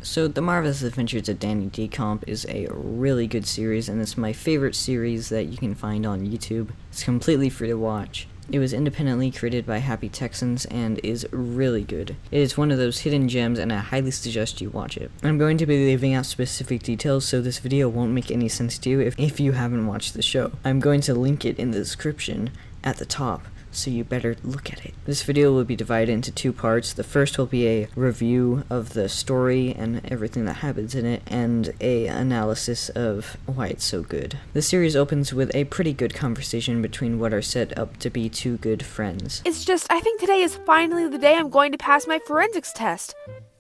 So, The Marvelous Adventures of Danny Decomp is a really good series, and it's my favorite series that you can find on YouTube. It's completely free to watch. It was independently created by Happy Texans and is really good. It is one of those hidden gems, and I highly suggest you watch it. I'm going to be leaving out specific details, so this video won't make any sense to you if you haven't watched the show. I'm going to link it in the description at the top, so you better look at it. This video will be divided into two parts. The first will be a review of the story and everything that happens in it, and a analysis of why it's so good. The series opens with a pretty good conversation between what are set up to be two good friends. It's just, I think today is finally the day I'm going to pass my forensics test.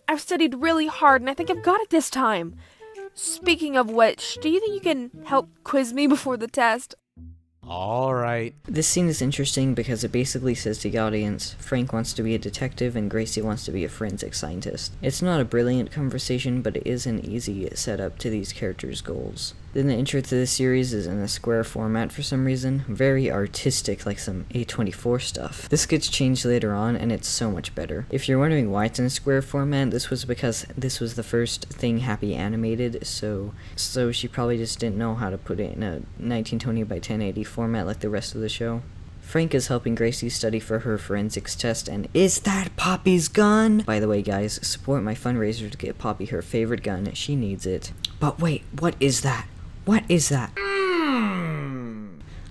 I've studied really hard and I think I've got it this time. Speaking of which, do you think you can help quiz me before the test? Alright. This scene is interesting because it basically says to the audience, Frank wants to be a detective and Gracie wants to be a forensic scientist. It's not a brilliant conversation, but it is an easy setup to these characters' goals. Then the intro to this series is in a square format for some reason, very artistic, like some A24 stuff. This gets changed later on and it's so much better. If you're wondering why it's in a square format, this was because this was the first thing Happy animated, so she probably just didn't know how to put it in a 1920 by 1080 format like the rest of the show. Frank is helping Gracie study for her forensics test, and is that Poppy's gun? By the way, guys, support my fundraiser to get Poppy her favorite gun. She needs it. But wait, what is that? What is that?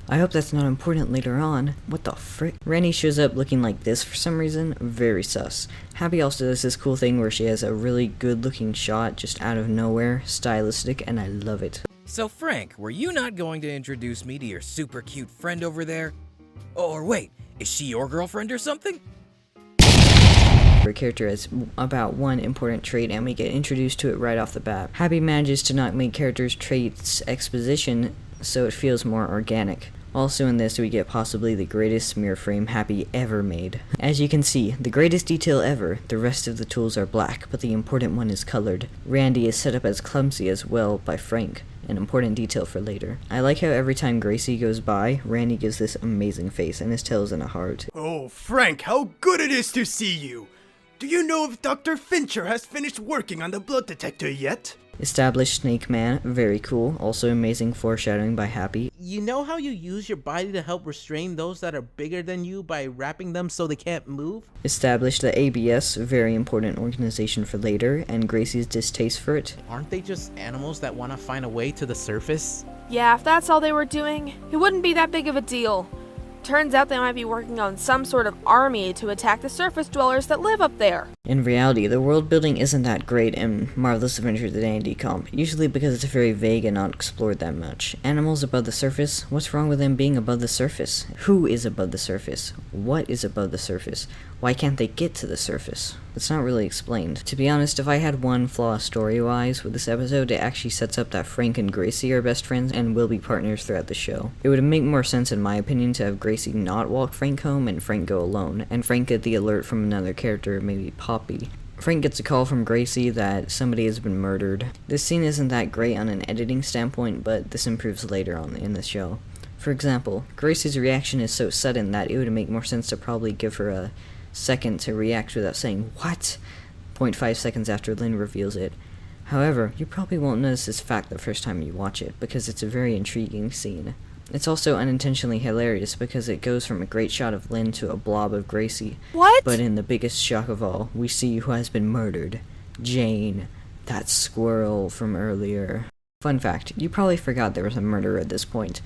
I hope that's not important later on. What the frick? Randy shows up looking like this for some reason. Very sus. Happy also does this cool thing where she has a really good looking shot just out of nowhere. Stylistic, and I love it. So Frank, were you not going to introduce me to your super cute friend over there? Or wait, is she your girlfriend or something? Her character has about one important trait, and we get introduced to it right off the bat. Happy manages to not make characters' traits exposition, so it feels more organic. Also in this, we get possibly the greatest smear frame Happy ever made. As you can see, the greatest detail ever. The rest of the tools are black, but the important one is colored. Randy is set up as clumsy as well by Frank, an important detail for later. I like how every time Gracie goes by, Randy gives this amazing face, and his tail is in a heart. Oh, Frank, how good it is to see you! Do you know if Dr. Fincher has finished working on the blood detector yet? Established Snake Man, very cool. Also amazing foreshadowing by Happy. You know how you use your body to help restrain those that are bigger than you by wrapping them so they can't move? Established the ABS, very important organization for later, and Gracie's distaste for it. Aren't they just animals that want to find a way to the surface? Yeah, if that's all they were doing, it wouldn't be that big of a deal. Turns out they might be working on some sort of army to attack the surface dwellers that live up there. In reality, the world building isn't that great in Marvelous Adventures of Danny Decomp, usually because it's very vague and not explored that much. Animals above the surface? What's wrong with them being above the surface? Who is above the surface? What is above the surface? Why can't they get to the surface? It's not really explained. To be honest, if I had one flaw story-wise with this episode, it actually sets up that Frank and Gracie are best friends and will be partners throughout the show. It would make more sense in my opinion to have Gracie not walk Frank home and Frank go alone, and Frank get the alert from another character, maybe Poppy. Frank gets a call from Gracie that somebody has been murdered. This scene isn't that great on an editing standpoint, but this improves later on in the show. For example, Gracie's reaction is so sudden that it would make more sense to probably give her a second to react without saying, "What?" 0.5 seconds after Lynn reveals it. However, you probably won't notice this fact the first time you watch it, because it's a very intriguing scene. It's also unintentionally hilarious because it goes from a great shot of Lynn to a blob of Gracie. What? But in the biggest shock of all, we see who has been murdered. Jane, that squirrel from earlier. Fun fact, you probably forgot there was a murder at this point.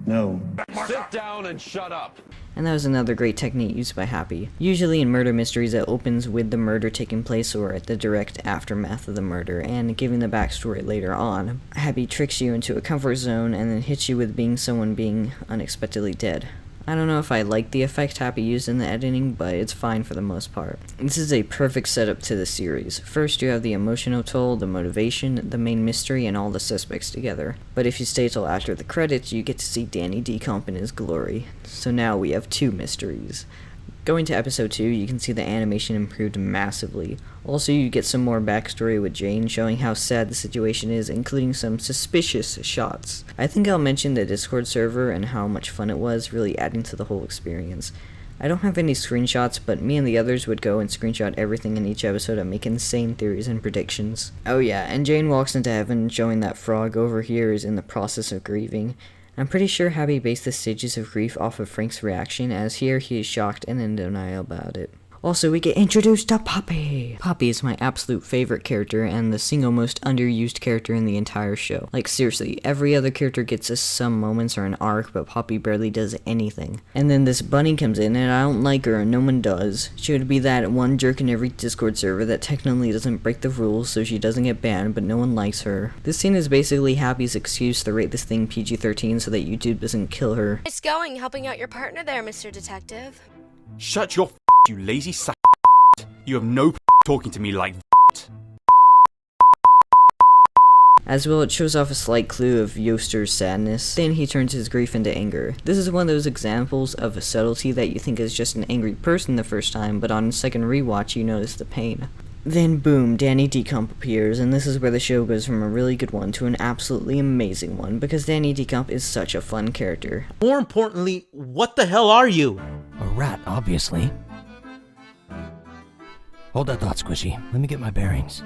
No. Sit down and shut up. And that was another great technique used by Happy. Usually in murder mysteries it opens with the murder taking place or at the direct aftermath of the murder, and giving the backstory later on. Happy tricks you into a comfort zone and then hits you with someone being unexpectedly dead. I don't know if I like the effect Happy used in the editing, but it's fine for the most part. This is a perfect setup to the series. First you have the emotional toll, the motivation, the main mystery, and all the suspects together. But if you stay till after the credits, you get to see Danny Decomp in his glory. So now we have two mysteries. Going to episode 2, you can see the animation improved massively. Also, you get some more backstory with Jane, showing how sad the situation is, including some suspicious shots. I think I'll mention the Discord server and how much fun it was, really adding to the whole experience. I don't have any screenshots, but me and the others would go and screenshot everything in each episode and make insane theories and predictions. Oh yeah, and Jane walks into heaven showing that Frog over here is in the process of grieving. I'm pretty sure Happy based the stages of grief off of Frank's reaction, as here he is shocked and in denial about it. Also, we get introduced to Poppy! Poppy is my absolute favorite character and the single most underused character in the entire show. Like, seriously, every other character gets us some moments or an arc, but Poppy barely does anything. And then this bunny comes in, and I don't like her, and no one does. She would be that one jerk in every Discord server that technically doesn't break the rules, so she doesn't get banned, but no one likes her. This scene is basically Happy's excuse to rate this thing PG-13 so that YouTube doesn't kill her. It's going, helping out your partner there, Mr. Detective. Shut your you lazy sack. You have no talking to me like As well, it shows off a slight clue of Yoster's sadness. Then he turns his grief into anger. This is one of those examples of a subtlety that you think is just an angry person the first time, but on a second rewatch you notice the pain. Then boom, Danny Decomp appears, and this is where the show goes from a really good one to an absolutely amazing one, because Danny Decomp is such a fun character. More importantly, what the hell are you? A rat, obviously. Hold that thought, Squishy. Let me get my bearings.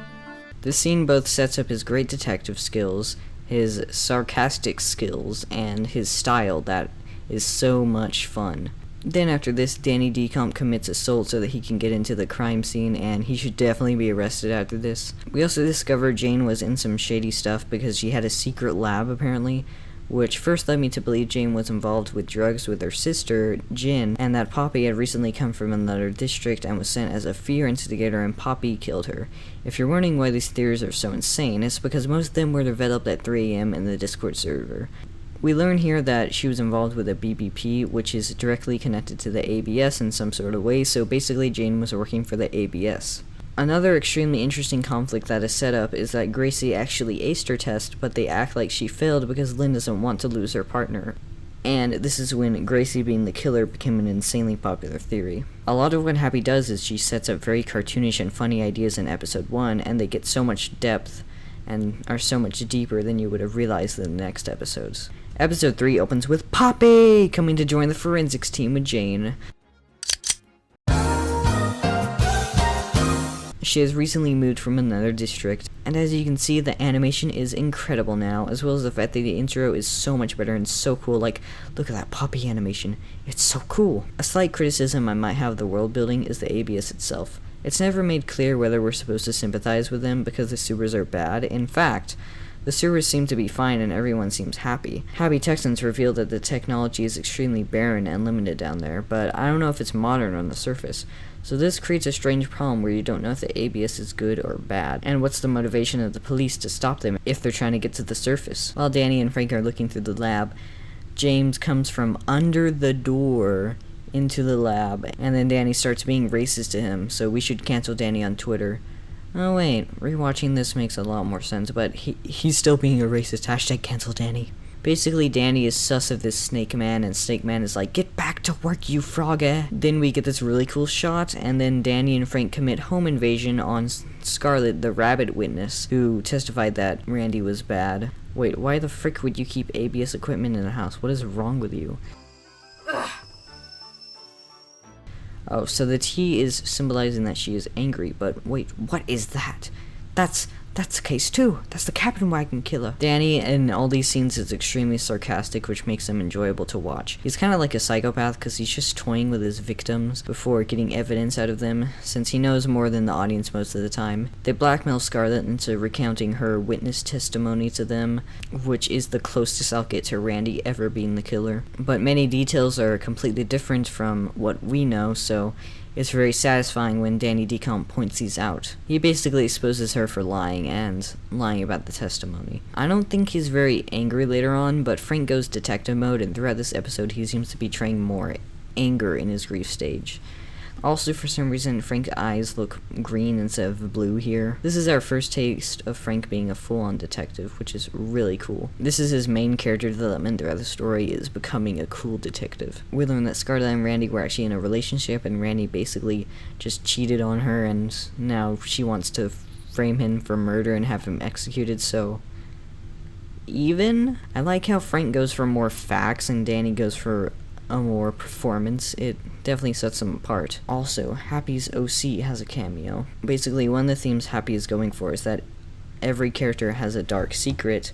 This scene both sets up his great detective skills, his sarcastic skills, and his style that is so much fun. Then after this, Danny Decomp commits assault so that he can get into the crime scene, and he should definitely be arrested after this. We also discover Jane was in some shady stuff because she had a secret lab apparently, which first led me to believe Jane was involved with drugs with her sister, Jin, and that Poppy had recently come from another district and was sent as a fear instigator and Poppy killed her. If you're wondering why these theories are so insane, it's because most of them were developed at 3 AM in the Discord server. We learn here that she was involved with a BBP, which is directly connected to the ABS in some sort of way, so basically Jane was working for the ABS. Another extremely interesting conflict that is set up is that Gracie actually aced her test, but they act like she failed because Lynn doesn't want to lose her partner. And this is when Gracie being the killer became an insanely popular theory. A lot of what Happy does is she sets up very cartoonish and funny ideas in episode 1, and they get so much depth and are so much deeper than you would have realized in the next episodes. Episode 3 opens with Poppy coming to join the forensics team with Jane. She has recently moved from another district, and as you can see, the animation is incredible now, as well as the fact that the intro is so much better and so cool. Like, look at that Poppy animation. It's so cool. A slight criticism I might have of the world building is the ABS itself. It's never made clear whether we're supposed to sympathize with them because the sewers are bad. In fact, the sewers seem to be fine and everyone seems happy. Happy Texans revealed that the technology is extremely barren and limited down there, but I don't know if it's modern on the surface. So this creates a strange problem where you don't know if the ABS is good or bad, and what's the motivation of the police to stop them if they're trying to get to the surface. While Danny and Frank are looking through the lab, James comes from under the door into the lab, and then Danny starts being racist to him, so we should cancel Danny on Twitter. Oh wait, rewatching this makes a lot more sense, but he's still being a racist. Hashtag cancel Danny. Basically, Danny is sus of this Snake Man, and Snake Man is like, get back to work, you froggy. Then we get this really cool shot, and then Danny and Frank commit home invasion on Scarlet, the rabbit witness, who testified that Randy was bad. Wait, why the frick would you keep ABS equipment in a house? What is wrong with you? Ugh. Oh, so the T is symbolizing that she is angry, but wait, what is that? That's the case too. That's the Captain Wagon killer. Danny in all these scenes is extremely sarcastic, which makes him enjoyable to watch. He's kind of like a psychopath because he's just toying with his victims before getting evidence out of them, since he knows more than the audience most of the time. They blackmail Scarlet into recounting her witness testimony to them, which is the closest I'll get to Randy ever being the killer. But many details are completely different from what we know, so it's very satisfying when Danny Decomp points these out. He basically exposes her for lying and lying about the testimony. I don't think he's very angry later on, but Frank goes detective mode, and throughout this episode he seems to be betraying more anger in his grief stage. Also, for some reason, Frank's eyes look green instead of blue here. This is our first taste of Frank being a full-on detective, which is really cool. This is his main character development throughout the story, is becoming a cool detective. We learn that Scarlett and Randy were actually in a relationship, and Randy basically just cheated on her, and now she wants to frame him for murder and have him executed, so even? I like how Frank goes for more facts and Danny goes for more performance, it definitely sets them apart. Also, Happy's OC has a cameo. Basically, one of the themes Happy is going for is that every character has a dark secret,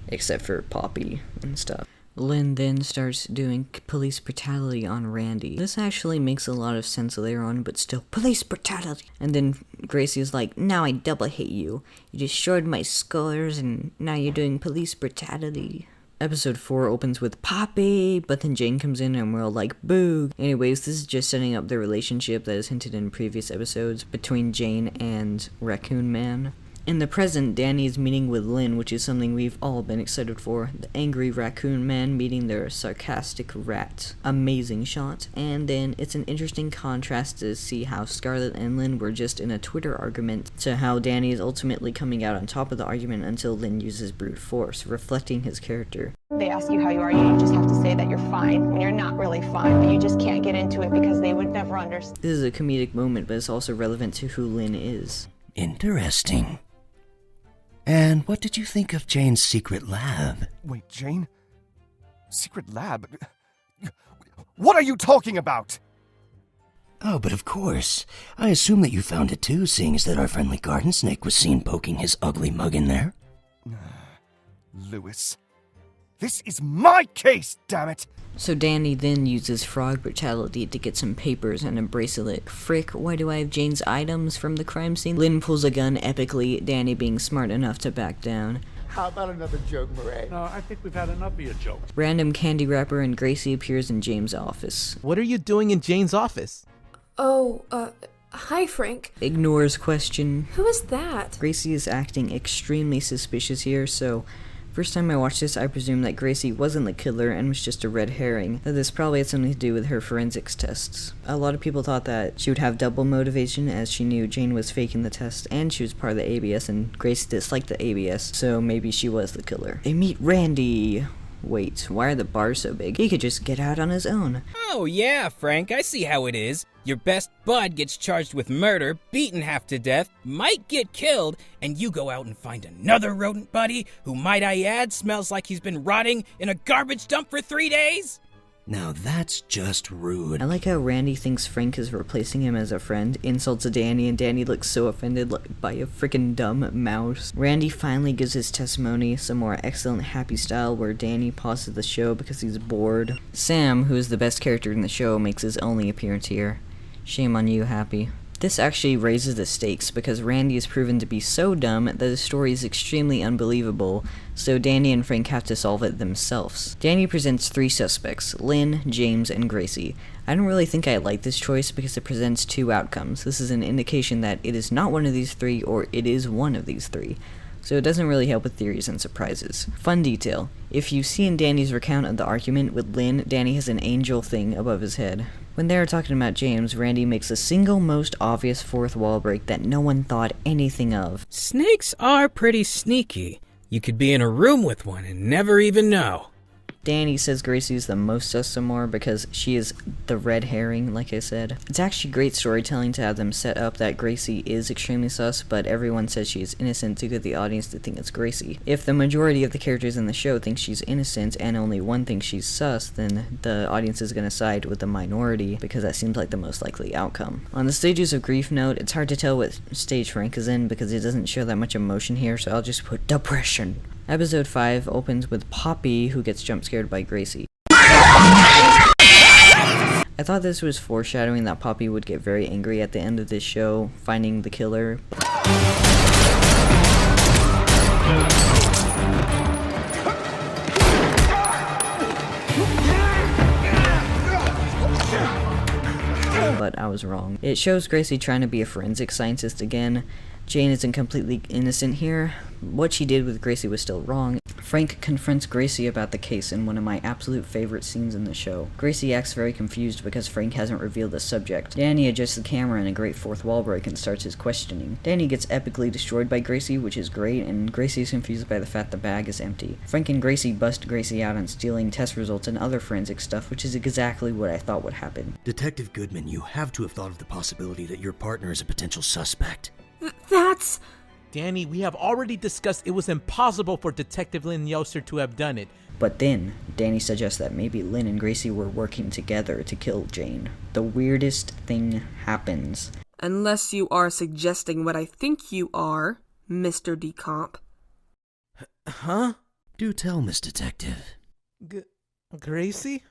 except for Poppy and stuff. Lynn then starts doing police brutality on Randy. This actually makes a lot of sense later on, but still, police brutality! And then Gracie is like, now I double hate you. You destroyed my scholars, and now you're doing police brutality. Episode 4 opens with Poppy, but then Jane comes in and we're all like, boo! Anyways, this is just setting up the relationship that is hinted in previous episodes between Jane and Raccoon Man. In the present, Danny is meeting with Lynn, which is something we've all been excited for. The angry raccoon man meeting their sarcastic rat. Amazing shot. And then it's an interesting contrast to see how Scarlett and Lynn were just in a Twitter argument to how Danny is ultimately coming out on top of the argument until Lynn uses brute force, reflecting his character. They ask you how you are, you just have to say that you're fine when you're not really fine, but you just can't get into it because they would never understand. This is a comedic moment, but it's also relevant to who Lynn is. Interesting. And what did you think of Jane's secret lab? Wait, Jane? Secret lab? What are you talking about? Oh, but of course. I assume that you found it too, seeing as that our friendly garden snake was seen poking his ugly mug in there. Lewis. This is my case, damn it! So Danny then uses frog brutality to get some papers and a bracelet. Frick, why do I have Jane's items from the crime scene? Lynn pulls a gun epically, Danny being smart enough to back down. How about another joke, Murray? No, I think we've had enough of your jokes. Random candy wrapper and Gracie appears in James' office. What are you doing in Jane's office? Hi, Frank. Ignores question. Who is that? Gracie is acting extremely suspicious here, so first time I watched this, I presumed that Gracie wasn't the killer and was just a red herring, that this probably had something to do with her forensics tests. A lot of people thought that she would have double motivation, as she knew Jane was faking the test and she was part of the ABS and Gracie disliked the ABS, so maybe she was the killer. They meet Randy. Wait, why are the bars so big? He could just get out on his own. Oh yeah, Frank, I see how it is. Your best bud gets charged with murder, beaten half to death, might get killed, and you go out and find another rodent buddy who, might I add, smells like he's been rotting in a garbage dump for 3 days? Now that's just rude. I like how Randy thinks Frank is replacing him as a friend, insults Danny, and Danny looks so offended by a freaking dumb mouse. Randy finally gives his testimony, some more excellent Happy style where Danny pauses the show because he's bored. Sam, who is the best character in the show, makes his only appearance here. Shame on you, Happy. This actually raises the stakes because Randy is proven to be so dumb that the story is extremely unbelievable, so Danny and Frank have to solve it themselves. Danny presents 3 suspects, Lynn, James, and Gracie. I don't really think I like this choice because it presents 2 outcomes. This is an indication that it is not one of these 3 or it is one of these 3. So it doesn't really help with theories and surprises. Fun detail. If you see in Danny's recount of the argument with Lynn, Danny has an angel thing above his head. When they are talking about James, Randy makes the single most obvious fourth wall break that no one thought anything of. Snakes are pretty sneaky. You could be in a room with one and never even know. Danny says Gracie is the most sus some more because she is the red herring, like I said. It's actually great storytelling to have them set up that Gracie is extremely sus, but everyone says she is innocent to get the audience to think it's Gracie. If the majority of the characters in the show think she's innocent and only one thinks she's sus, then the audience is going to side with the minority because that seems like the most likely outcome. On the stages of grief note, it's hard to tell what stage Frank is in because it doesn't show that much emotion here, so I'll just put depression. Episode 5 opens with Poppy, who gets jump scared by Gracie. I thought this was foreshadowing that Poppy would get very angry at the end of this show, finding the killer. But I was wrong. It shows Gracie trying to be a forensic scientist again. Jane isn't completely innocent here. What she did with Gracie was still wrong. Frank confronts Gracie about the case in one of my absolute favorite scenes in the show. Gracie acts very confused because Frank hasn't revealed the subject. Danny adjusts the camera in a great fourth wall break and starts his questioning. Danny gets epically destroyed by Gracie, which is great, and Gracie is confused by the fact the bag is empty. Frank and Gracie bust Gracie out on stealing test results and other forensic stuff, which is exactly what I thought would happen. Detective Goodman, you have to have thought of the possibility that your partner is a potential suspect. That's... Danny, we have already discussed it was impossible for Detective Lynn Yoster to have done it. But then, Danny suggests that maybe Lynn and Gracie were working together to kill Jane. The weirdest thing happens. Unless you are suggesting what I think you are, Mr. Decomp. Huh? Do tell, Miss Detective. Gracie?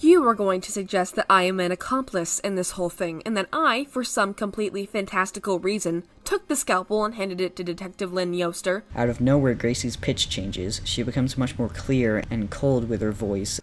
You are going to suggest that I am an accomplice in this whole thing, and that I, for some completely fantastical reason, took the scalpel and handed it to Detective Lynn Yoster. Out of nowhere, Gracie's pitch changes. She becomes much more clear and cold with her voice.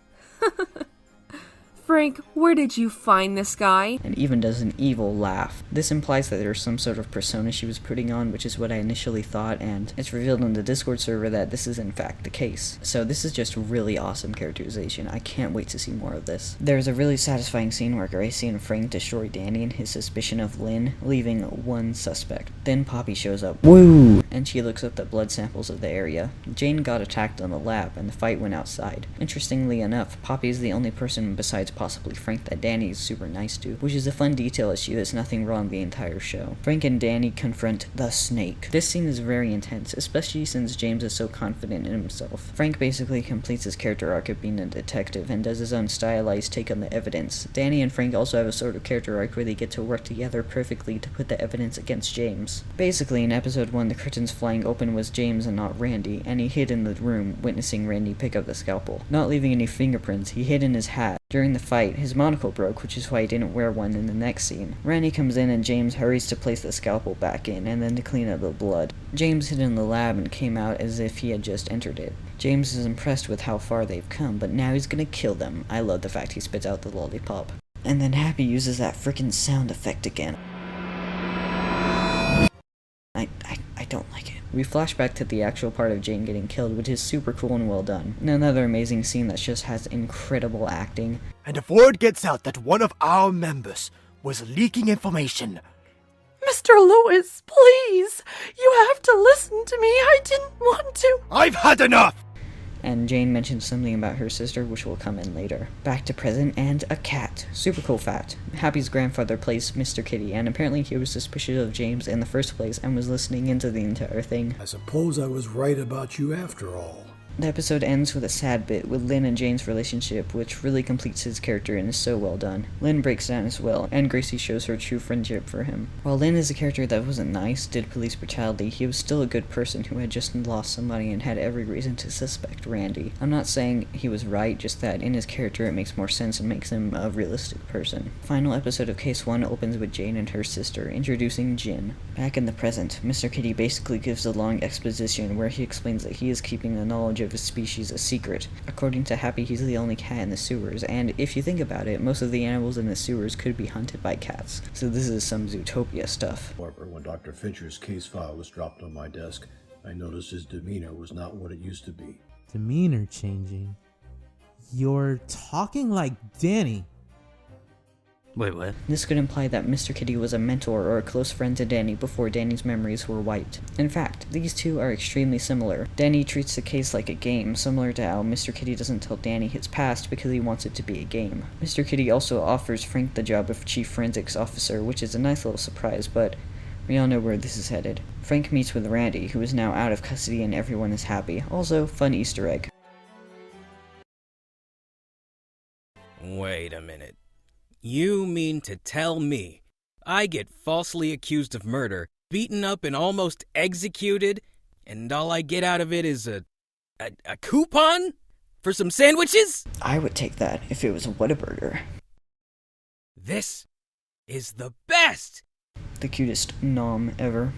Frank, where did you find this guy? And even does an evil laugh. This implies that there's some sort of persona she was putting on, which is what I initially thought, and it's revealed in the Discord server that this is in fact the case. So this is just really awesome characterization. I can't wait to see more of this. There's a really satisfying scene where Gracie and Frank destroy Danny and his suspicion of Lynn, leaving one suspect. Then Poppy shows up. Woo! And she looks up the blood samples of the area. Jane got attacked in the lab, and the fight went outside. Interestingly enough, Poppy is the only person besides possibly Frank that Danny is super nice to, which is a fun detail as she does nothing wrong the entire show. Frank and Danny confront the snake. This scene is very intense, especially since James is so confident in himself. Frank basically completes his character arc of being a detective and does his own stylized take on the evidence. Danny and Frank also have a sort of character arc where they get to work together perfectly to put the evidence against James. Basically, in episode 1, the curtains flying open was James and not Randy, and he hid in the room, witnessing Randy pick up the scalpel. Not leaving any fingerprints, he hid in his hat. During the fight, his monocle broke, which is why he didn't wear one in the next scene. Randy comes in and James hurries to place the scalpel back in, and then to clean up the blood. James hid in the lab and came out as if he had just entered it. James is impressed with how far they've come, but now he's gonna kill them. I love the fact he spits out the lollipop. And then Happy uses that frickin' sound effect again. I don't like it. We flash back to the actual part of Jane getting killed, which is super cool and well done. And another amazing scene that just has incredible acting. And if word gets out that one of our members was leaking information... Mr. Lewis, please! You have to listen to me. I didn't want to. I've had enough! And Jane mentions something about her sister, which will come in later. Back to present, and a cat. Super cool fact. Happy's grandfather plays Mr. Kitty, and apparently he was suspicious of James in the first place and was listening into the entire thing. I suppose I was right about you after all. The episode ends with a sad bit with Lynn and Jane's relationship, which really completes his character and is so well done. Lynn breaks down as well, and Gracie shows her true friendship for him. While Lynn is a character that wasn't nice, did police brutality, he was still a good person who had just lost somebody and had every reason to suspect Randy. I'm not saying he was right, just that in his character it makes more sense and makes him a realistic person. Final episode of Case 1 opens with Jane and her sister, introducing Jin. Back in the present, Mr. Kitty basically gives a long exposition where he explains that he is keeping the knowledge of his species a secret. According to Happy, he's the only cat in the sewers, and if you think about it, most of the animals in the sewers could be hunted by cats, so this is some Zootopia stuff. However, when Dr. Fincher's case file was dropped on my desk, I noticed his demeanor was not what it used to be. Demeanor changing? You're talking like Danny. Wait, what? This could imply that Mr. Kitty was a mentor or a close friend to Danny before Danny's memories were wiped. In fact, these two are extremely similar. Danny treats the case like a game, similar to how Mr. Kitty doesn't tell Danny his past because he wants it to be a game. Mr. Kitty also offers Frank the job of Chief Forensics Officer, which is a nice little surprise, but we all know where this is headed. Frank meets with Randy, who is now out of custody and everyone is happy. Also, fun Easter egg. Wait a minute. You mean to tell me I get falsely accused of murder, beaten up and almost executed, and all I get out of it is a coupon for some sandwiches? I would take that if it was a Whataburger. This is the best! The cutest nom ever.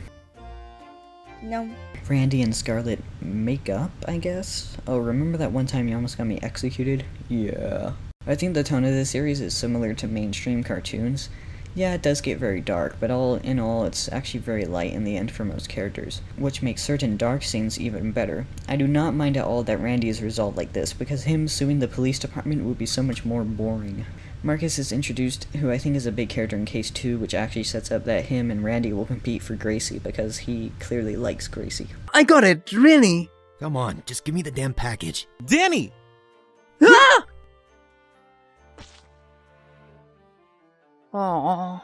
No. Randy and Scarlett make up, I guess? Oh, remember that one time you almost got me executed? Yeah. I think the tone of this series is similar to mainstream cartoons. Yeah, it does get very dark, but all in all, it's actually very light in the end for most characters, which makes certain dark scenes even better. I do not mind at all that Randy is resolved like this, because him suing the police department would be so much more boring. Marcus is introduced, who I think is a big character in Case 2, which actually sets up that him and Randy will compete for Gracie, because he clearly likes Gracie. I got it, really? Come on, just give me the damn package. Danny! Ah! Aww.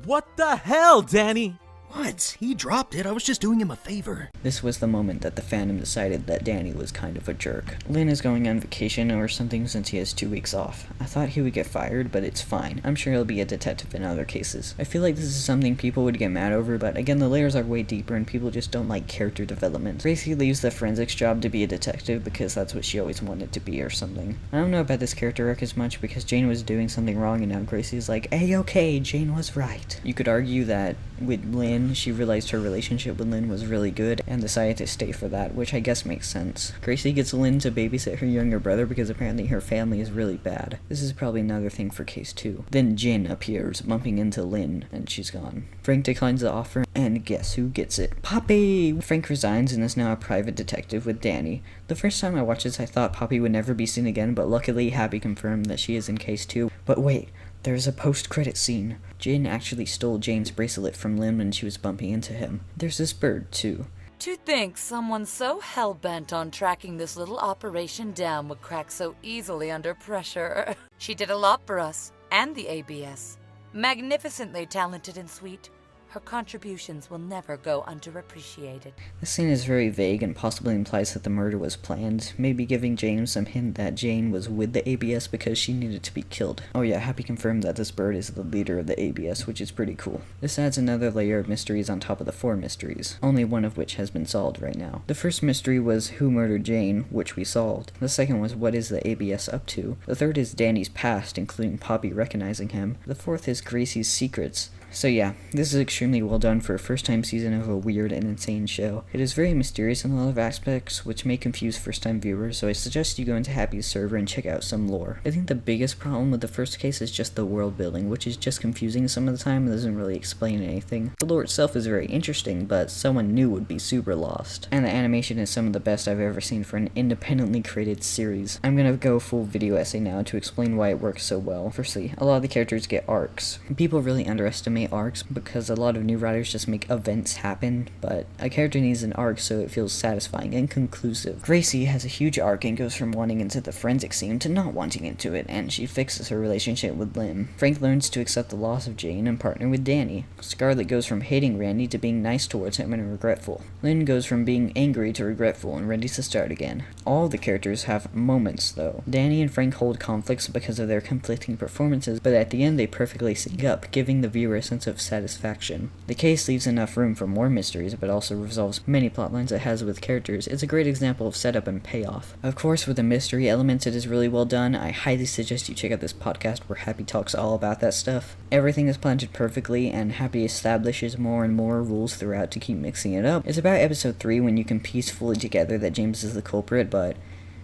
What the hell, Danny? What? He dropped it. I was just doing him a favor. This was the moment that the fandom decided that Danny was kind of a jerk. Lynn is going on vacation or something since he has 2 weeks off. I thought he would get fired, but it's fine. I'm sure he'll be a detective in other cases. I feel like this is something people would get mad over, but again, the layers are way deeper and people just don't like character development. Gracie leaves the forensics job to be a detective because that's what she always wanted to be or something. I don't know about this character arc as much because Jane was doing something wrong and now Gracie's like, hey, okay, Jane was right. You could argue that with Lynn, she realized her relationship with Lynn was really good and decided to stay for that, which I guess makes sense. Gracie gets Lynn to babysit her younger brother because apparently her family is really bad. This is probably another thing for case 2. Then Jin appears, bumping into Lynn, and she's gone. Frank declines the offer, and guess who gets it? Poppy! Frank resigns and is now a private detective with Danny. The first time I watched this, I thought Poppy would never be seen again, but luckily Happy confirmed that she is in case 2. But wait, there's a post-credit scene. Jane actually stole Jane's bracelet from Lynn when she was bumping into him. There's this bird, too. To think someone so hell-bent on tracking this little operation down would crack so easily under pressure. She did a lot for us, and the ABS. Magnificently talented and sweet. Her contributions will never go underappreciated. This scene is very vague and possibly implies that the murder was planned, maybe giving James some hint that Jane was with the ABS because she needed to be killed. Oh yeah, Happy confirmed that this bird is the leader of the ABS, which is pretty cool. This adds another layer of mysteries on top of the 4 mysteries, only one of which has been solved right now. The first mystery was who murdered Jane, which we solved. The second was what is the ABS up to. The third is Danny's past, including Poppy recognizing him. The fourth is Gracie's secrets. So yeah, this is extremely well done for a first-time season of a weird and insane show. It is very mysterious in a lot of aspects, which may confuse first-time viewers, so I suggest you go into Happy's server and check out some lore. I think the biggest problem with the first case is just the world building, which is just confusing some of the time and doesn't really explain anything. The lore itself is very interesting, but someone new would be super lost. And the animation is some of the best I've ever seen for an independently created series. I'm gonna go full video essay now to explain why it works so well. Firstly, a lot of the characters get arcs. People really underestimate arcs because a lot of new writers just make events happen, but a character needs an arc so it feels satisfying and conclusive. Gracie has a huge arc and goes from wanting into the forensic scene to not wanting into it, and she fixes her relationship with Lynn. Frank learns to accept the loss of Jane and partner with Danny. Scarlett goes from hating Randy to being nice towards him and regretful. Lynn goes from being angry to regretful and ready to start again. All of the characters have moments though. Danny and Frank hold conflicts because of their conflicting performances, but at the end they perfectly sync up, giving the viewer a sense of satisfaction. The case leaves enough room for more mysteries, but also resolves many plotlines it has with characters. It's a great example of setup and payoff. Of course, with the mystery elements, it is really well done. I highly suggest you check out this podcast where Happy talks all about that stuff. Everything is planted perfectly, and Happy establishes more and more rules throughout to keep mixing it up. It's about episode 3 when you can piece fully together that James is the culprit, but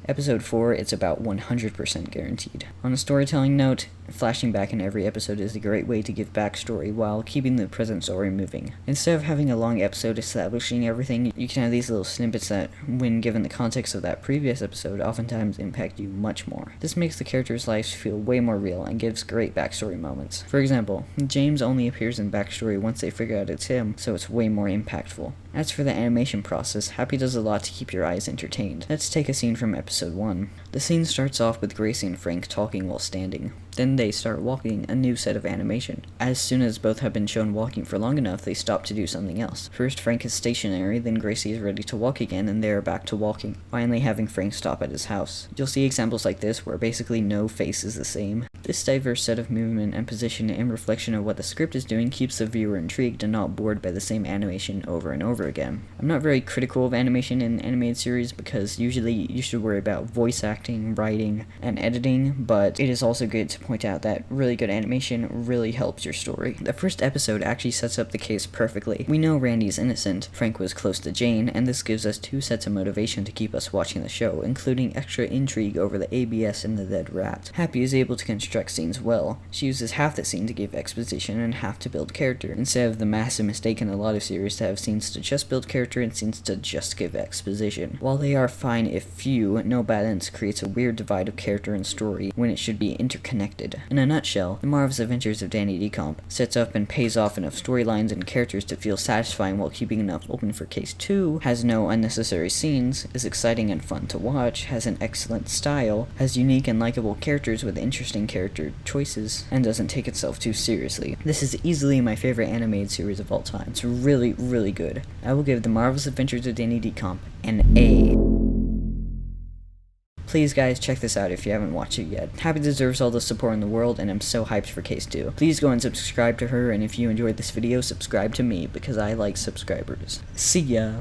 episode 4, it's about 100% guaranteed. On a storytelling note, flashing back in every episode is a great way to give backstory while keeping the present story moving. Instead of having a long episode establishing everything, you can have these little snippets that, when given the context of that previous episode, oftentimes impact you much more. This makes the characters' lives feel way more real and gives great backstory moments. For example, James only appears in backstory once they figure out it's him, so it's way more impactful. As for the animation process, Happy does a lot to keep your eyes entertained. Let's take a scene from episode 1. The scene starts off with Gracie and Frank talking while standing. Then they start walking, a new set of animation. As soon as both have been shown walking for long enough, they stop to do something else. First, Frank is stationary, then Gracie is ready to walk again, and they are back to walking, finally having Frank stop at his house. You'll see examples like this where basically no face is the same. This diverse set of movement and position and reflection of what the script is doing keeps the viewer intrigued and not bored by the same animation over and over again. I'm not very critical of animation in animated series because usually you should worry about voice acting, writing, and editing, but it is also good to point out that really good animation really helps your story. The first episode actually sets up the case perfectly. We know Randy's innocent, Frank was close to Jane, and this gives us 2 sets of motivation to keep us watching the show, including extra intrigue over the ABS and the dead rat. Happy is able to construct scenes well. She uses half the scene to give exposition and half to build character, instead of the massive mistake in a lot of series to have scenes to just build character and scenes to just give exposition. While they are fine if few, no balance creates a weird divide of character and story when it should be interconnected connected. In a nutshell, The Marvelous Adventures of Danny Decomp sets up and pays off enough storylines and characters to feel satisfying while keeping enough open for Case 2, has no unnecessary scenes, is exciting and fun to watch, has an excellent style, has unique and likable characters with interesting character choices, and doesn't take itself too seriously. This is easily my favorite animated series of all time. It's really, really good. I will give The Marvelous Adventures of Danny Decomp an A. Please guys, check this out if you haven't watched it yet. Happy deserves all the support in the world, and I'm so hyped for Case 2. Please go and subscribe to her, and if you enjoyed this video, subscribe to me, because I like subscribers. See ya!